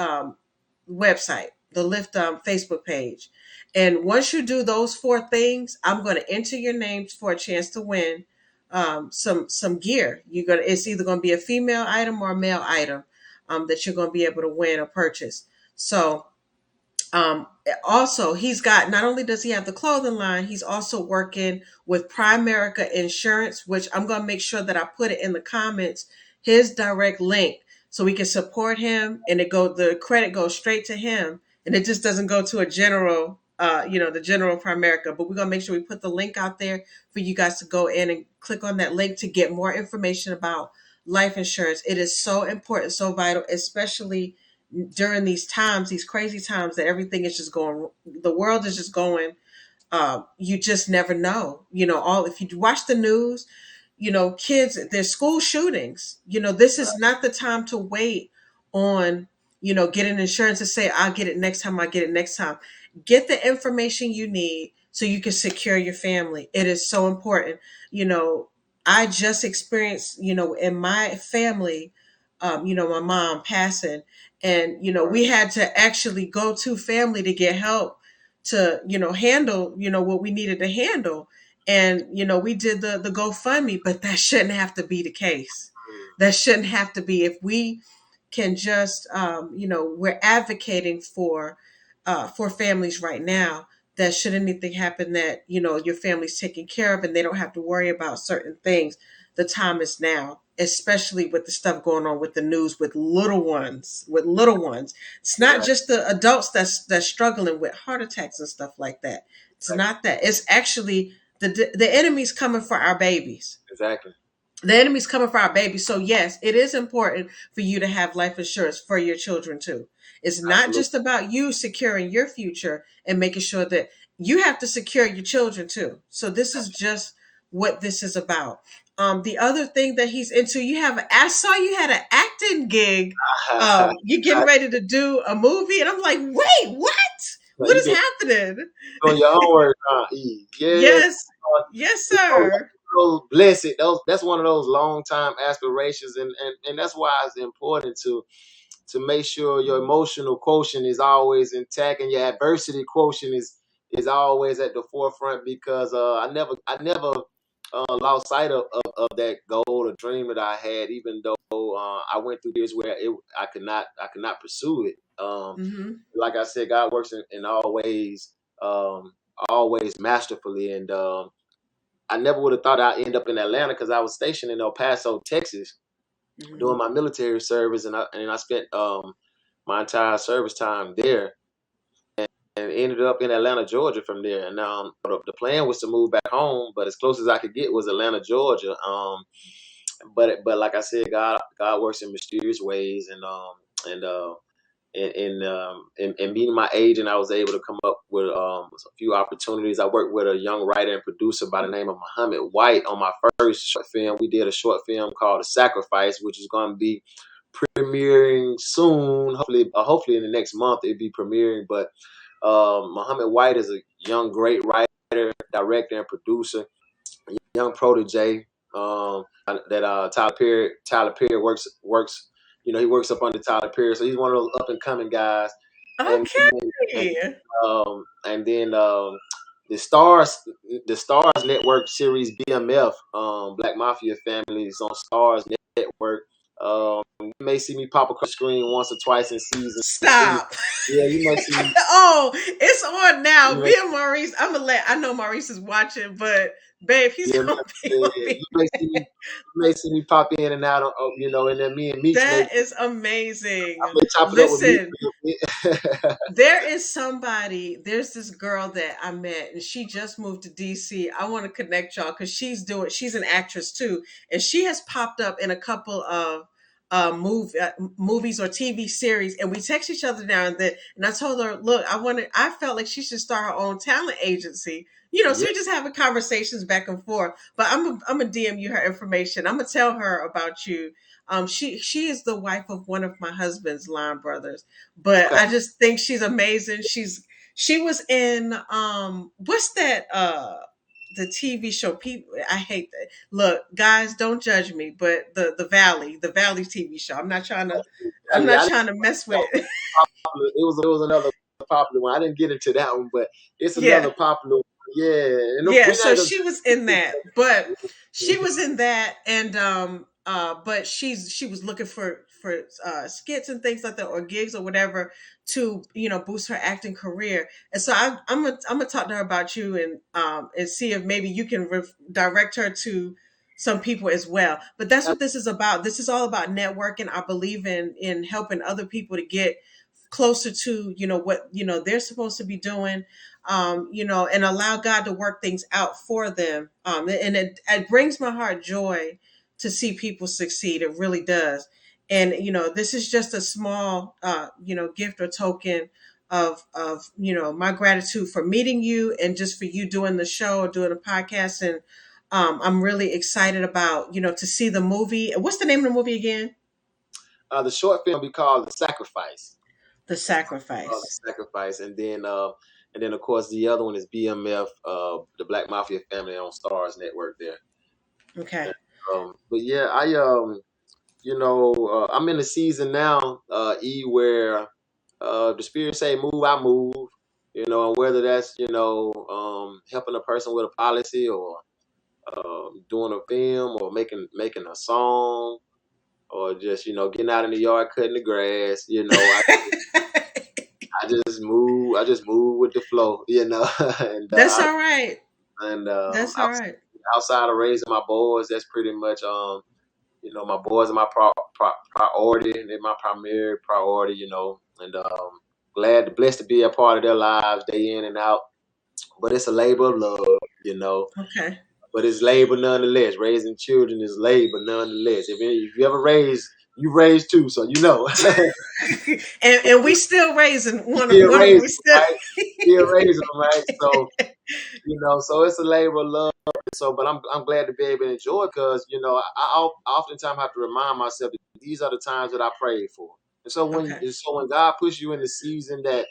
website, the Lyft Facebook page. And once you do those four things, I'm going to enter your names for a chance to win some gear. It's either going to be a female item or a male item that you're going to be able to win or purchase. So um, also, he's got, not only does he have the clothing line, he's also working with Primerica Insurance, which I'm going to make sure that I put it in the comments, his direct link, so we can support him, and the credit goes straight to him, and it just doesn't go to a general, the general Primerica. But we're going to make sure we put the link out there for you guys to go in and click on that link to get more information about life insurance. It is so important, so vital, especially during these times, these crazy times that everything is just going, the world is just going. You just never know. All if you watch the news, kids, there's school shootings. This is not the time to wait on, getting insurance and say, I'll get it next time, I'll get it next time. Get the information you need so you can secure your family. It is so important. You know, I just experienced, in my family, my mom passing, and Right. we had to actually go to family to get help to handle what we needed to handle. And we did the GoFundMe, but that shouldn't have to be the case. That shouldn't have to be. If we can just we're advocating for families right now, that should anything happen, that your family's taken care of and they don't have to worry about certain things. The time is now, especially with the stuff going on with the news, with little ones. It's not Right. just the adults that's struggling with heart attacks and stuff like that. It's Exactly. not that. It's actually the enemy's coming for our babies. Exactly. The enemy's coming for our babies. So yes, it is important for you to have life insurance for your children too. It's not Absolutely. just about you securing your future and making sure that you have to secure your children too. So this is just what this is about. The other thing that he's into, I saw you had an acting gig. You're getting ready to do a movie, and I'm like, wait, what? So What you is been happening? doing your own work, huh? E? Yeah. Yes, yes, You know, sir. those blessed. That's one of those long time aspirations, and that's why it's important to make sure your emotional quotient is always intact and your adversity quotient is always at the forefront, because I never lost sight of that goal or dream that I had, even though I went through years where I could not pursue it. Mm-hmm. Like I said, God works in um, always masterfully, and I never would have thought I'd end up in Atlanta, because I was stationed in El Paso, Texas, Mm-hmm. doing my military service, and I spent my entire service time there, and ended up in Atlanta, Georgia from there. And the plan was to move back home, but as close as I could get was Atlanta, Georgia. But like I said, God works in mysterious ways, and in meeting my agent, I was able to come up with a few opportunities. I worked with a young writer and producer by the name of Muhammad White on my first short film. We did a short film called "The Sacrifice," which is going to be premiering soon. Hopefully in the next month it'll be premiering. But Muhammad White is a young, great writer, director, and producer, young protege, that Tyler Perry works. He works up under Tyler Perry, so he's one of those up and coming guys. And and Okay. the Stars Network series BMF, Black Mafia Family, is on Stars Network. You may see me pop across the screen once or twice in season two. Stop. Yeah, you may see me. Oh, it's on now. You Me may, and Maurice. I know Maurice is watching, but babe, he's yeah, gonna be yeah, on yeah, me. you may see me pop in and out, and then me and Meeks may That is amazing. chop it up with Meeks Listen, a little bit. there's this girl that I met, and she just moved to DC. I want to connect y'all because she's an actress too, and she has popped up in a couple of movies or TV series, and we text each other now and then. And I told her, look, I felt like she should start her own talent agency. So Yeah, we just having conversations back and forth. But I'm gonna DM you her information. I'm gonna tell her about you. She is the wife of one of my husband's line brothers, but okay. I just think she's amazing. She was in what's that the TV show? People, I hate that. Look, guys, don't judge me, but the Valley TV show. I'm not Yeah, I trying to mess didn't, with. it was another popular one. I didn't get into that one, but it's Yeah, another popular one. Yeah, and yeah. we're So not gonna. she was in that, but she was in that, and but she was looking for skits and things like that, or gigs or whatever, to boost her acting career. And so I'm gonna talk to her about you, and see if maybe you can direct her to some people as well. But that's what this is about. This is all about networking. I believe in helping other people to get closer to what they're supposed to be doing, and allow God to work things out for them. And it brings my heart joy to see people succeed. It really does. And this is just a small gift or token of my gratitude for meeting you and just for you doing the show or doing the podcast. And I'm really excited about to see the movie. What's the name of the movie again? The short film will be called The Sacrifice. The The Sacrifice. Sacrifice, and then of course the other one is BMF, the Black Mafia Family on Stars Network there. Okay. But yeah, I'm in the season now, where the spirit say move, I move. And whether that's helping a person with a policy or doing a film or making a song or just getting out in the yard cutting the grass. I just move with the flow. and That's all right. and That's all right. outside of raising my boys, that's pretty much my boys are my priority. They're my primary priority. And blessed to be a part of their lives day in and out. But it's a labor of love. Okay. But it's labor nonetheless. Raising children is labor nonetheless. If you ever you raise too, so and we still raising still one of them. raising We them, still. right? Still raising them, right? So it's a labor of love. But I'm glad to be able to enjoy it because I oftentimes have to remind myself that these are the times that I prayed for. And Okay. so when God puts you in the season that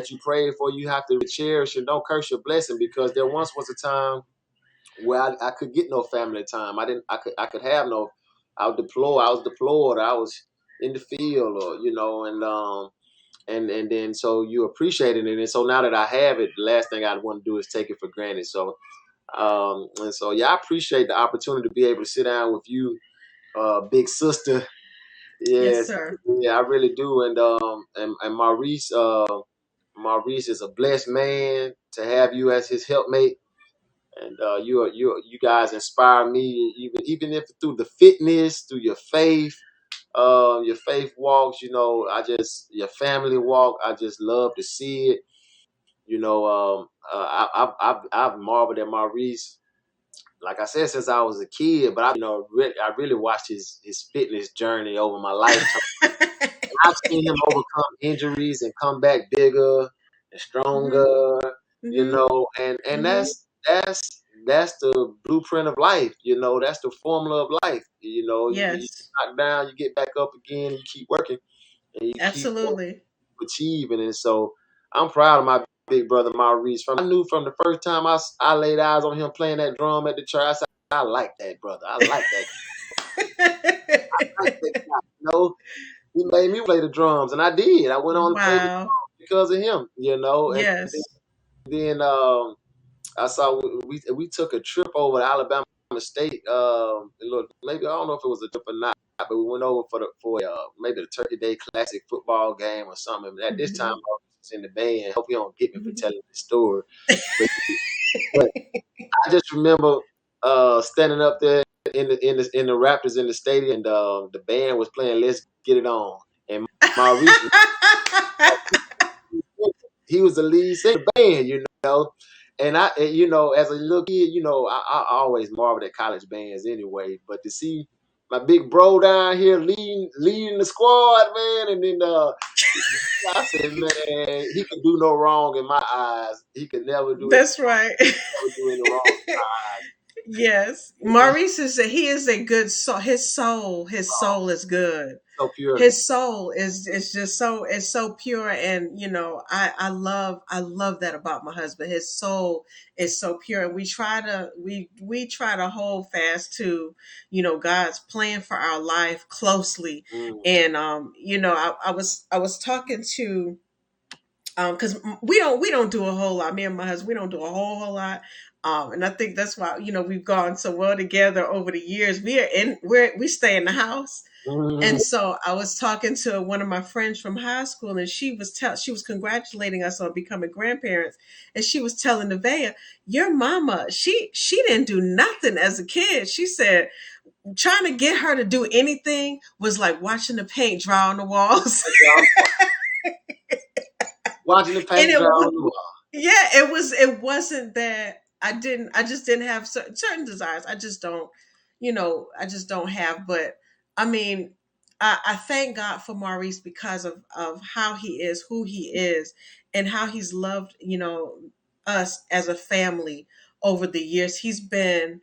you prayed for, you have to cherish and don't curse your blessing because there once was a time where I could get no family time. I could have no. I was deployed. I was in the field, or and then so you appreciated it. And so now that I have it, the last thing I want to do is take it for granted. So and so yeah, I appreciate the opportunity to be able to sit down with you, big sister. Yes, Yes, sir. yeah, I really do. And Maurice is a blessed man to have you as his helpmate. And you guys inspire me, even if through the fitness, through your faith walks. Your family walk. I just love to see it. I've marveled at Maurice, like I said, since I was a kid. But I really watched his fitness journey over my lifetime. I've seen him overcome injuries and come back bigger and Mhm. stronger, Mhm. and Mhm. that's the blueprint of life. That's the formula of life. You Yes. knock down, you get back up again, you keep working, and you keep Absolutely. achieving. And so I'm proud of my big brother Maurice. I knew from the first time I laid eyes on him playing that drum at the church, I said, I like that brother. I like that. I like that guy. He made me play the drums, and I did. I went on to play the Wow. drums because of him. And Yes. then I saw we took a trip over to Alabama State. Look, maybe I don't know if it was a trip or not, but we went over for maybe the Turkey Day Classic football game or something. At this time, I Mhm. was in the band. Hope you don't get me for Mhm. telling this story, but, but I just remember standing up there in the Raptors in the stadium, and the band was playing "Let's Get It On," and Maurice he was the lead singer of the band. And as a little kid, I always marveled at college bands anyway. But to see my big bro down here leading the squad, man, and then I said, man, he could do no wrong in my eyes. He could never do it. That's right. Never do any wrong in my eyes. Yes. He Maurice he is a good soul. His soul is good. so pure. His soul is just so it's so pure. And I love that about my husband. His soul is so pure. And we try to hold fast to God's plan for our life closely. Mm, And I was talking to because we don't do a whole lot. Me and my husband, we don't do a whole lot. And I think that's why we've gone so well together over the years. We stay in the house. mm, And so I was talking to one of my friends from high school, and she was congratulating us on becoming grandparents, and she was telling Nevaeh, "Your mama, she didn't do nothing as a kid." She said trying to get her to do anything was like watching the paint dry on the walls. watching the And paint dry on the wall. yeah, it wasn't that I just didn't have certain desires. I just don't. I just don't have. But I mean, I thank God for Maurice because of how he is, who he is, and how he's loved, us as a family over the years. He's been,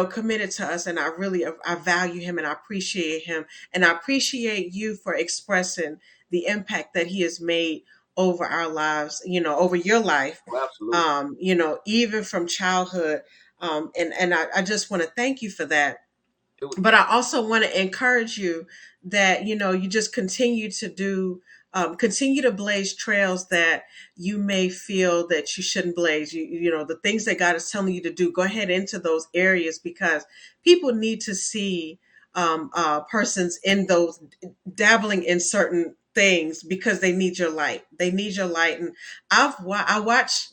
committed to us, and I value him and I appreciate him, and I appreciate you for expressing the impact that he has made over our lives, over your life, Oh, absolutely. even from childhood. And I just want to thank you for that. It was, But I also want to encourage you that you just continue to blaze trails that you may feel that you shouldn't blaze. The things that God is telling you to do, go ahead into those areas, because people need to see persons in those dabbling in certain things, because they need your light. They need your light. And I watch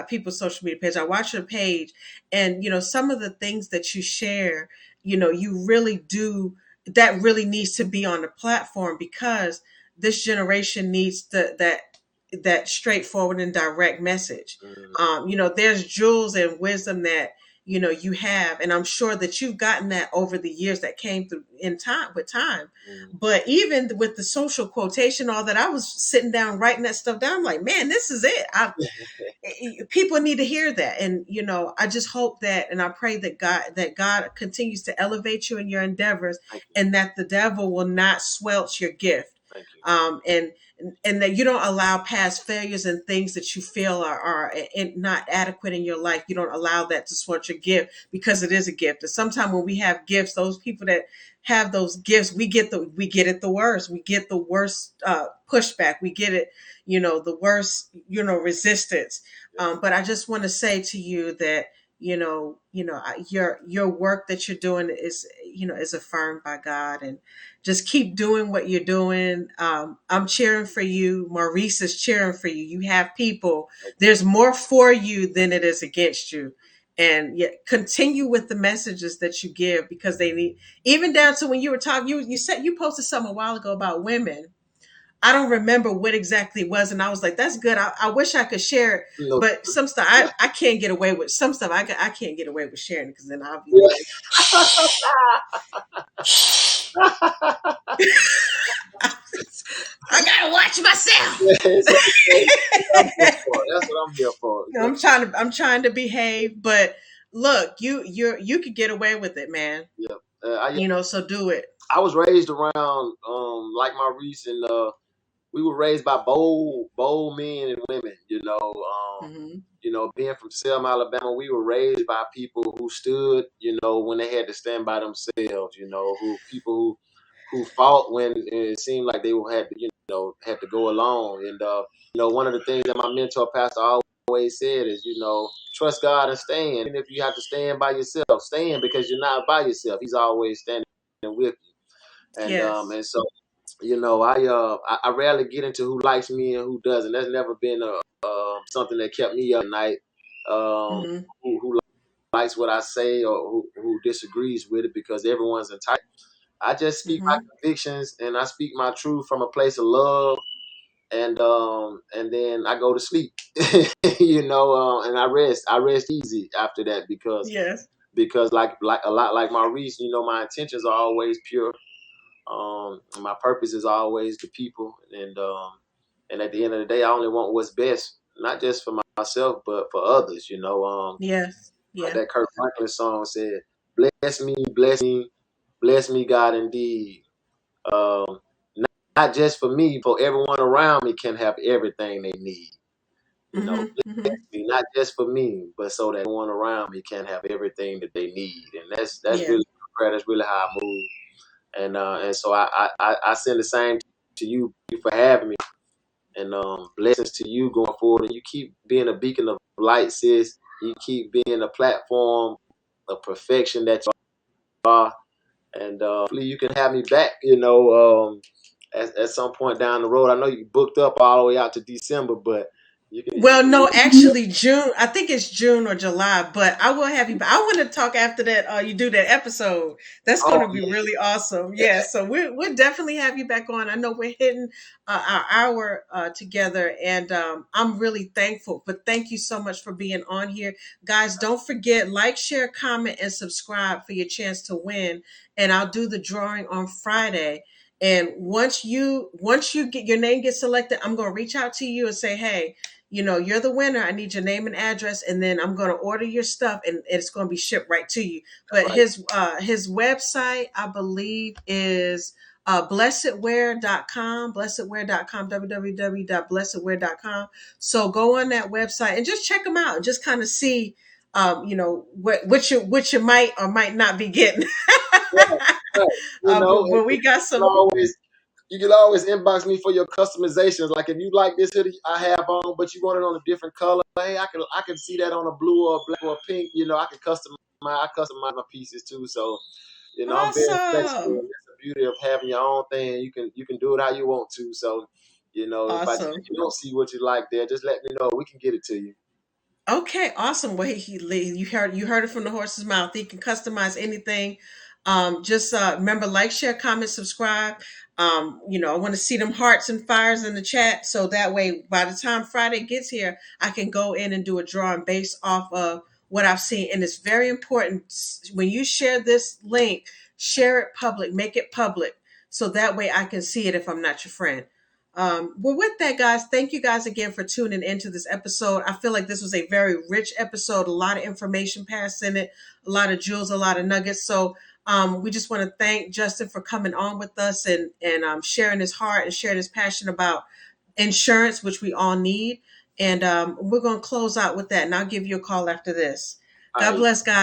people's social media page. I watch your page, and some of the things that you share, you really do, that really needs to be on the platform, because this generation needs that straightforward and direct message. mm, There's jewels and wisdom that you have, and I'm sure that you've gotten that over the years, that came through in time, with time. mm. But even with the social quotation, all that, I was sitting down writing that stuff down. I'm like, man, this is it. People need to hear that. And I just hope that, and I pray that God continues to elevate you in your endeavors, Thank you. and that the devil will not squelch your gift. Thank you. And that you don't allow past failures and things that you feel are not adequate in your life. You don't allow that to squelch your gift, because it is a gift. And sometimes when we have gifts, those people that have those gifts, we get it the worst. We get the worst pushback. We get it, the worst, resistance. But I just want to say to you that your work that you're doing is affirmed by God, and just keep doing what you're doing. I'm cheering for you. Maurice is cheering for you. You have people. There's more for you than it is against you. And yet, continue with the messages that you give, because they need, even down to when you were talking, you said you posted something a while ago about women. I don't remember what exactly it was, and I was like, "That's good. I wish I could share it, No. but some stuff I can't get away with. Some stuff I can't get away with sharing, because then I'll be Yeah. thinking, I gotta watch myself. It's okay. That's what I'm here for. I'm trying to behave, but look, you could get away with it, man. Yeah. I So do it. I was raised around like my recent we were raised by bold men and women. Hmm. Being from Selma, Alabama, we were raised by people who stood, when they had to stand by themselves. Who people who fought when it seemed like they had to, had to go alone. And one of the things that my mentor pastor always said is, trust God and stand. Even if you have to stand by yourself, stand, because you're not by yourself. He's always standing with you. Yes. And so I rarely get into who likes me and who doesn't. That's never been something that kept me up at night. Um, Hmm. who likes what I say, or who disagrees with it, because everyone's entitled. I just speak my Hmm. convictions, and I speak my truth from a place of love, and then I go to sleep. And I rest. I rest easy after that, Yes. because like a lot like Maurice, my intentions are always pure. My purpose is always the people, and at the end of the day, I only want what's best, not just for myself, but for others. Yes. Like Yeah. that Kirk Franklin song said, "Bless me, bless me, God, indeed. Um, not just for me, for everyone around me can have everything they need. Hmm. Hmm. Bless me, not just for me, but so that everyone around me can have everything that they need." And that's Yeah. really prayer. That's really how I move. And so I send the same to you for having me, and blessings to you going forward. And you keep being a beacon of light, sis. You keep being a platform of perfection that you are, and hopefully you can have me back. At some point down the road. I know you booked up all the way out to December, but You Well, can no, actually, June. I think it's June or July, but I will have you. But I want to talk after that. You do that episode. That's oh going to be really awesome. Yeah. So we'll definitely have you back on. I know we're hitting our hour together, and I'm really thankful. But thank you so much for being on here, guys. Don't forget, like, share, comment, and subscribe for your chance to win. And I'll do the drawing on Friday. And once you get your name gets selected, I'm going to reach out to you and say, hey, you're the winner. I need your name and address, and then I'm going to order your stuff, and it's going to be shipped right to you. But right. his website, I believe, is blessedwear.com, blessedwear.com, www.blessedwear.com. So go on that website and just check them out. Just kind of see, what you might or might not be getting. Right, right. But we got can some. always you can always inbox me for your customizations. Like if you like this hoodie I have on, but you want it on a different color, hey, I can see that on a blue or a black or a pink. I can customize my pieces too. So I'm very flexible, Awesome. and that's the beauty of having your own thing. You can do it how you want to. So if I tell Awesome. you don't see what you like there, just let me know. We can get it to you. Okay, awesome. Well, you heard it from the horse's mouth. He can customize anything. Just remember, like, share, comment, subscribe. I want to see them hearts and fires in the chat, so that way, by the time Friday gets here, I can go in and do a drawing based off of what I've seen. And it's very important when you share this link, share it public, make it public, so that way I can see it if I'm not your friend. Well, with that, guys, thank you guys again for tuning into this episode. I feel like this was a very rich episode, a lot of information passed in it, a lot of jewels, a lot of nuggets. So we just want to thank Justin for coming on with us and sharing his heart and sharing his passion about insurance, which we all need. And we're going to close out with that, and I'll give you a call after this. All God right. bless, guys.